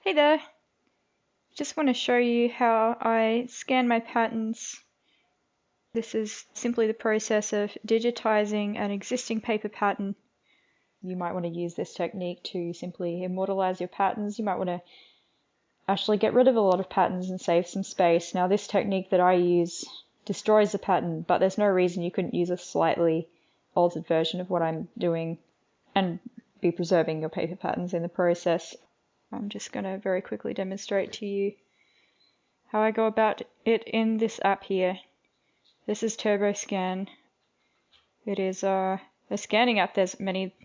Hey there! Just want to show you how I scan my patterns. This is simply the process of digitizing an existing paper pattern. You might want to use this technique to simply immortalize your patterns. You might want to actually get rid of a lot of patterns and save some space. Now this technique that I use destroys the pattern, but there's no reason you couldn't use a slightly altered version of what I'm doing and be preserving your paper patterns in the process. I'm just going to very quickly demonstrate to you how I go about it in this app here. This is TurboScan. It is a scanning app. There's many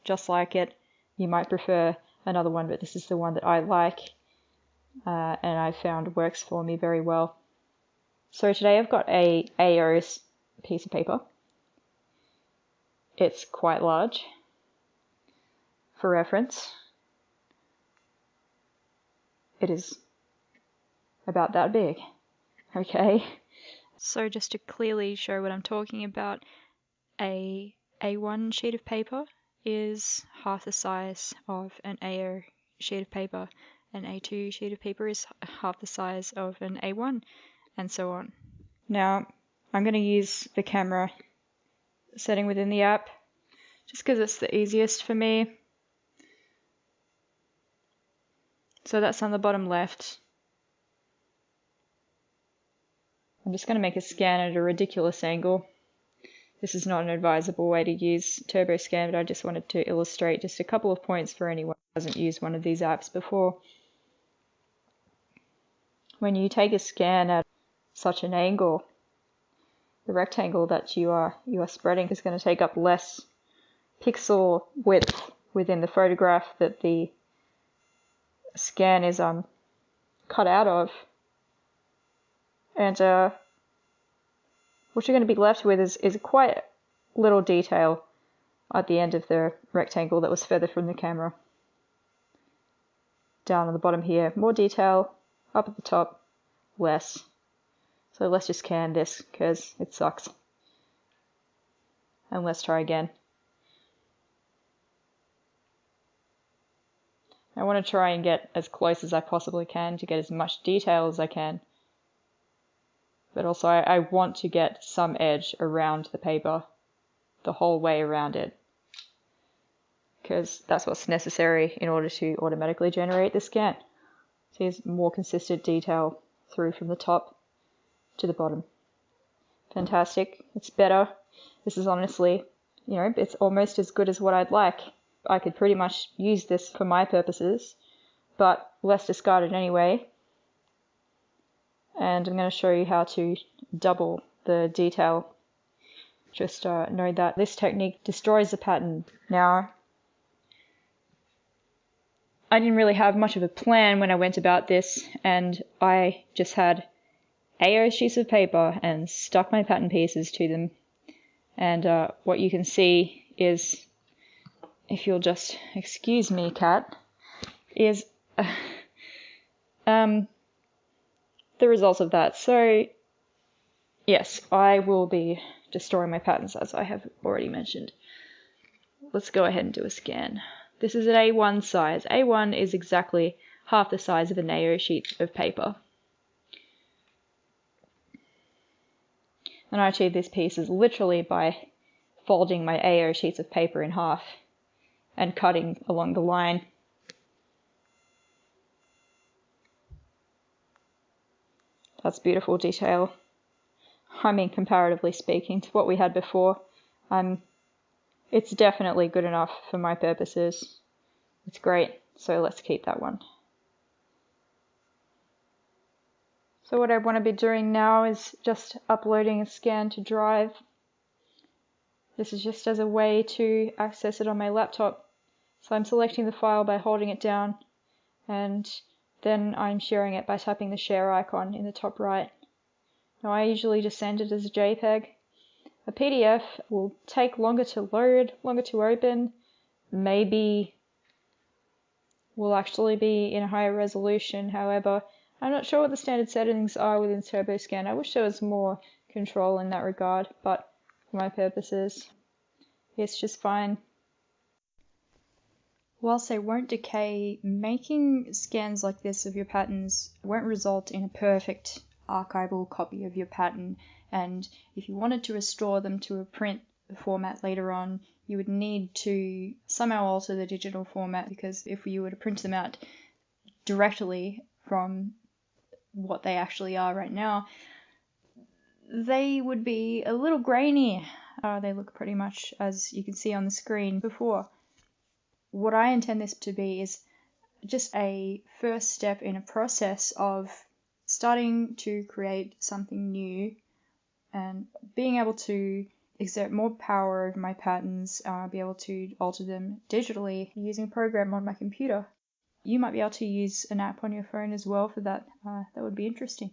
just like it. You might prefer another one, but this is the one that I like and I found works for me very well. So today I've got a AO piece of paper. It's quite large. For reference, it is about that big. Okay. So just to clearly show what I'm talking about, a A1 sheet of paper is half the size of an AO sheet of paper. An A2 sheet of paper is half the size of an A1, and so on. Now, I'm going to use the camera setting within the app, just because it's the easiest for me. So that's on the bottom left. I'm just going to make a scan at a ridiculous angle. This is not an advisable way to use TurboScan, but I just wanted to illustrate just a couple of points for anyone who hasn't used one of these apps before. When you take a scan at such an angle, the rectangle that you are spreading is going to take up less pixel width within the photograph that the scan is cut out of, and what you're going to be left with is quite little detail at the end of the rectangle that was further from the camera. Down on the bottom here, more detail. Up at the top, less. So let's just scan this because it sucks. And let's try again. I want to try and get as close as I possibly can to get as much detail as I can. But also I want to get some edge around the paper, the whole way around it, because that's what's necessary in order to automatically generate the scan. So here's more consistent detail through from the top to the bottom. Fantastic. It's better. This is honestly, it's almost as good as what I'd like. I could pretty much use this for my purposes, but let's discard it anyway. And I'm going to show you how to double the detail. Just know that this technique destroys the pattern. Now, I didn't really have much of a plan when I went about this, and I just had AO sheets of paper and stuck my pattern pieces to them. And what you can see is, if you'll just excuse me, cat, is the results of that. So yes, I will be destroying my patterns, as I have already mentioned. Let's go ahead and do a scan. This is an A1 size. A1 is exactly half the size of an AO sheet of paper. And I achieved these pieces literally by folding my AO sheets of paper in half and cutting along the line. That's beautiful detail. I mean, comparatively speaking to what we had before, it's definitely good enough for my purposes. It's great, so let's keep that one. So what I want to be doing now is just uploading a scan to Drive. This is just as a way to access it on my laptop. So I'm selecting the file by holding it down, and then I'm sharing it by tapping the share icon in the top right. Now I usually just send it as a JPEG. A PDF will take longer to load, longer to open, maybe will actually be in a higher resolution. However, I'm not sure what the standard settings are within TurboScan. I wish there was more control in that regard, but for my purposes, it's just fine. Whilst they won't decay, making scans like this of your patterns won't result in a perfect archival copy of your pattern, and if you wanted to restore them to a print format later on, you would need to somehow alter the digital format, because if you were to print them out directly from what they actually are right now, they would be a little grainy. They look pretty much as you can see on the screen before. What I intend this to be is just a first step in a process of starting to create something new and being able to exert more power over my patterns, be able to alter them digitally using a program on my computer. You might be able to use an app on your phone as well for that. That would be interesting.